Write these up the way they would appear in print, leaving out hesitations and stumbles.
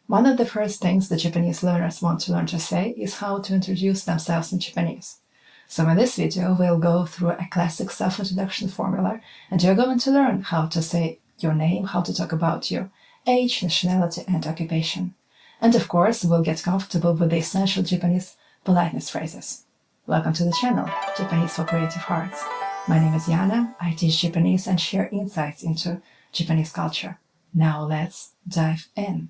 One of the first things the Japanese learners want to learn to say is how to introduce themselves in Japanese. So in this video, we'll go through a classic self-introduction formula, and you're going to learn how to say your name, how to talk about your age, nationality, and occupation. And of course, we'll get comfortable with the essential Japanese politeness phrases. Welcome to the channel, Japanese for Creative Hearts. My name is Yana, I teach Japanese and share insights into Japanese culture. Now let's dive in.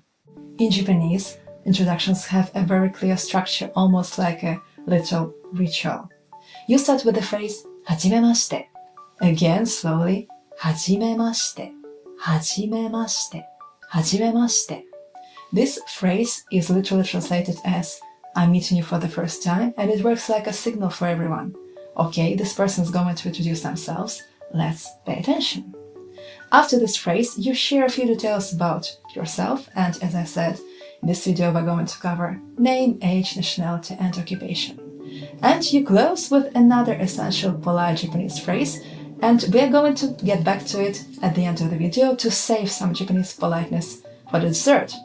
In Japanese, introductions have a very clear structure, almost like a little ritual. You start with the phrase hajimemashite. Again, slowly, hajimemashite, hajimemashite, hajimemashite. This phrase is literally translated as I'm meeting you for the first time, and it works like a signal for everyone. Okay, this person is going to introduce themselves. Let's pay attention. After this phrase, you share a few details about yourself, and as I said, in this video we're going to cover name, age, nationality, and occupation. And you close with another essential polite Japanese phrase, and we're going to get back to it at the end of the video to save some Japanese politeness for the dessert.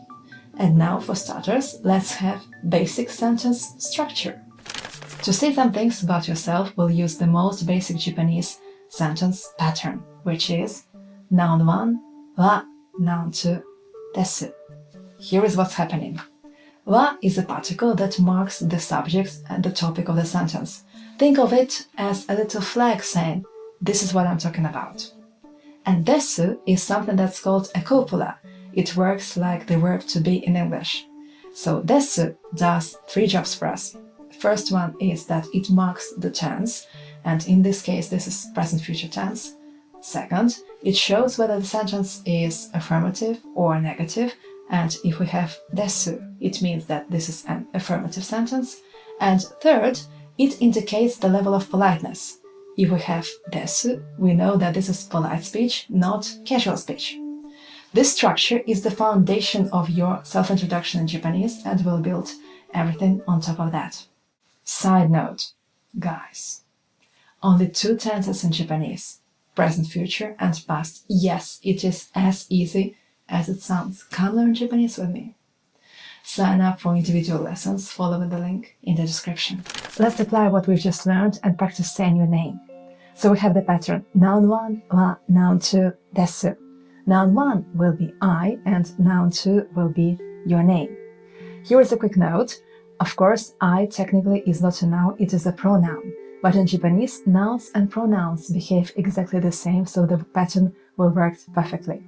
And now for starters, let's have basic sentence structure. To say some things about yourself, we'll use the most basic Japanese sentence pattern, which is noun 1 wa noun 2 desu. Here is what's happening. Wa is a particle that marks the subject and the topic of the sentence. Think of it as a little flag saying, this is what I'm talking about. And desu is something that's called a copula. It works like the verb to be in English. So desu does three jobs for us. First one is that it marks the tense, and in this case this is present future tense. Second, it shows whether the sentence is affirmative or negative, and if we have desu, it means that this is an affirmative sentence. And third, it indicates the level of politeness. If we have desu, we know that this is polite speech, not casual speech. This structure is the foundation of your self-introduction in Japanese, and we'll build everything on top of that. Side note, guys, only two tenses in Japanese, present future and past. Yes, it is as easy as it sounds. Come learn Japanese with me. Sign up for individual lessons following the link in the description. Let's apply what we've just learned and practice saying your name. So we have the pattern noun 1 wa noun 2 desu. Noun 1 will be I and noun 2 will be your name. Here is a quick note. Of course, I technically is not a noun, it is a pronoun. But in Japanese, nouns and pronouns behave exactly the same, so the pattern will work perfectly.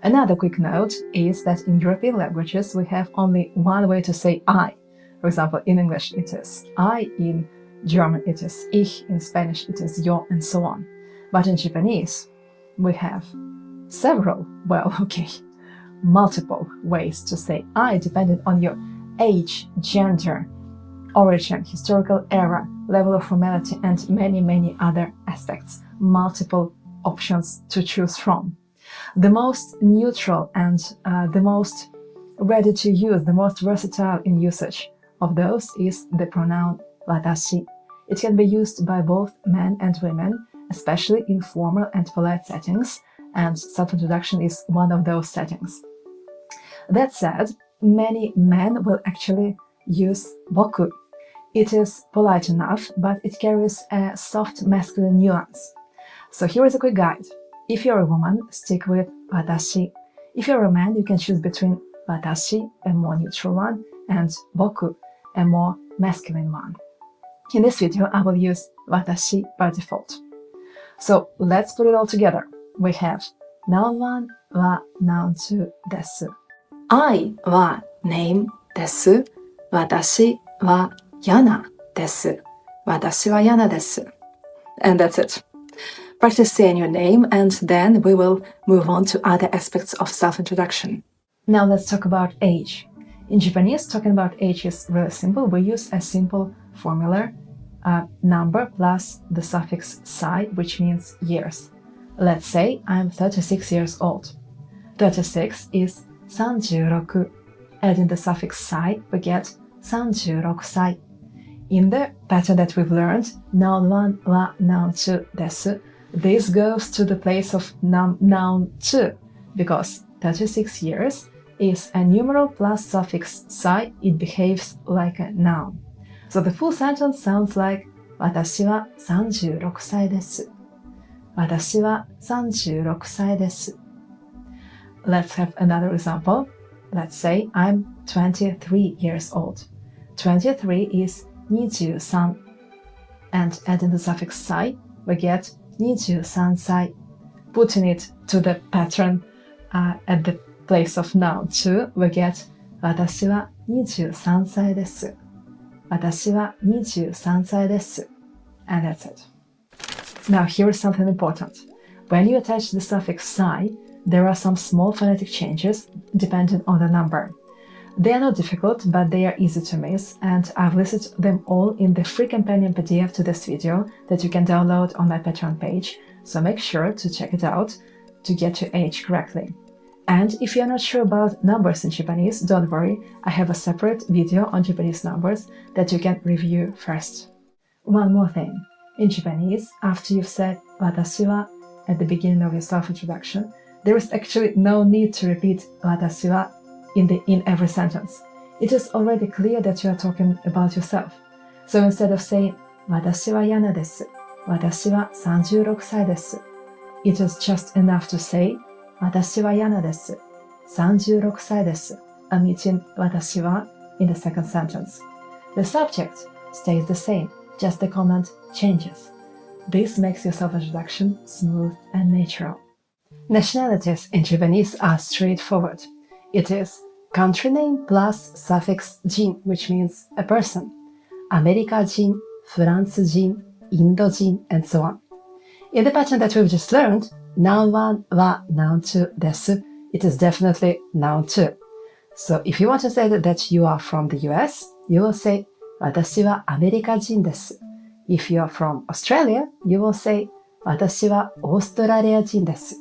Another quick note is that in European languages, we have only one way to say I. For example, in English it is I, in German it is ich, in Spanish it is yo, and so on. But in Japanese, we have several, multiple ways to say I, depending on your age, gender, origin, historical era, level of formality, and many other aspects. Multiple options to choose from. The most neutral and the most ready to use, the most versatile in usage of those is the pronoun watashi. It can be used by both men and women, especially in formal and polite settings, and self-introduction is one of those settings. That said, many men will actually use boku. It is polite enough, but it carries a soft masculine nuance. So here is a quick guide. If you're a woman, stick with watashi. If you're a man, you can choose between watashi, a more neutral one, and boku, a more masculine one. In this video, I will use watashi by default. So let's put it all together. We have noun 1 wa noun 2 desu. I wa name desu. Watashi wa Yana desu. Watashi wa Yana desu. And that's it. Practice saying your name, and then we will move on to other aspects of self-introduction. Now let's talk about age. In Japanese, talking about age is really simple. We use a simple formula, number plus the suffix sai, which means years. Let's say I'm 36 years old. 36 is 36. Adding the suffix sai, we get 36 sai. In the pattern that we've learned, noun 1 wa noun 2 desu, this goes to the place of noun 2, because 36 years is a numeral plus suffix sai. It behaves like a noun. So the full sentence sounds like 私は36歳です。私は36歳です。Let's have another example. Let's say I'm 23 years old. 23 is 23. And adding the suffix sai, we get 23歳. Putting it to the pattern at the place of noun too, we get 私は23歳です。私は23歳です。And that's it. Now here is something important. When you attach the suffix sai, there are some small phonetic changes depending on the number. They are not difficult, but they are easy to miss, and I've listed them all in the free companion PDF to this video that you can download on my Patreon page, so make sure to check it out to get your age correctly. And if you're not sure about numbers in Japanese, don't worry, I have a separate video on Japanese numbers that you can review first. One more thing. In Japanese, after you've said watashi wa at the beginning of your self-introduction, there is actually no need to repeat watashi wa in every sentence. It is already clear that you are talking about yourself. So instead of saying 私はYanaです、私は36歳です、it is just enough to say 私はYanaです、36歳です、omitting 私は in the second sentence. The subject stays the same, just the comment changes. This makes your self-introduction smooth and natural. Nationalities in Japanese are straightforward. It is country name plus suffix jin, which means a person. アメリカ人、フランス人、インド人, and so on. In the pattern that we've just learned, noun 1 wa noun 2 desu, it is definitely noun 2. So if you want to say that you are from the US, you will say 私はアメリカ人です. If you are from Australia, you will say 私はオーストラリア人です.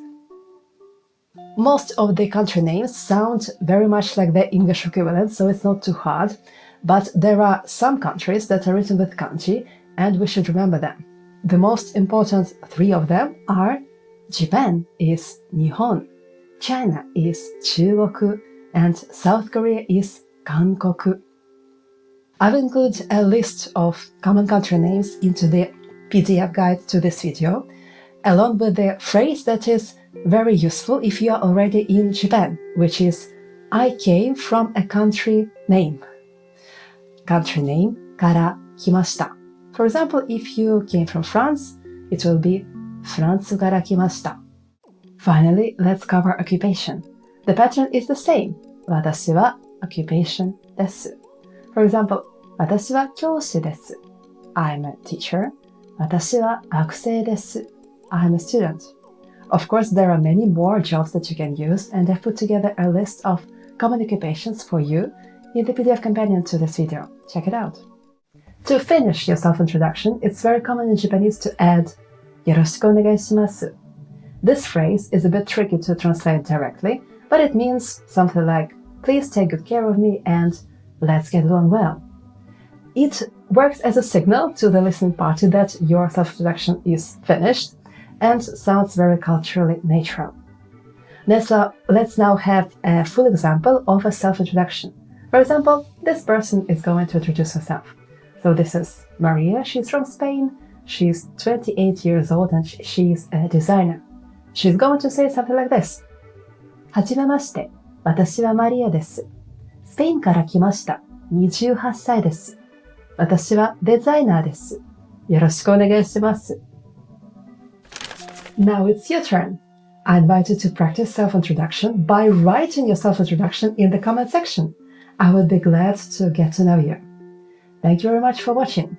Most of the country names sound very much like their English equivalent, so it's not too hard. But there are some countries that are written with kanji, and we should remember them. The most important three of them are Japan is Nihon, China is Chugoku, and South Korea is Kankoku. I've included a list of common country names into the PDF guide to this video, along with the phrase that is very useful if you are already in Japan, which is I came from a country name. Country name から来ました. For example, if you came from France, it will be フランスから来ました. Finally, let's cover occupation. The pattern is the same. 私は occupation です. For example, 私は教師です. I'm a teacher. 私は学生です. I'm a student. Of course, there are many more jobs that you can use, and I've put together a list of common occupations for you in the PDF companion to this video. Check it out. To finish your self-introduction, it's very common in Japanese to add yoroshiku onegaishimasu. This phrase is a bit tricky to translate directly, but it means something like, please take good care of me and let's get along well. It works as a signal to the listening party that your self-introduction is finished and sounds very culturally natural. Let's now have a full example of a self-introduction. For example, this person is going to introduce herself. So this is Maria, she's from Spain, she's 28 years old and she's a designer. She's going to say something like this. はじめまして、私はマリアです。スペインから来ました。28歳です。私はデザイナーです。よろしくお願いします。Now it's your turn. I invite you to practice self-introduction by writing your self-introduction in the comment section. I would be glad to get to know you. Thank you very much for watching.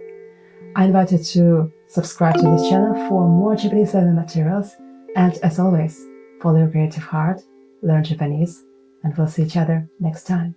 I invite you to subscribe to this channel for more Japanese learning materials, and as always, follow your creative heart, learn Japanese, and we'll see each other next time.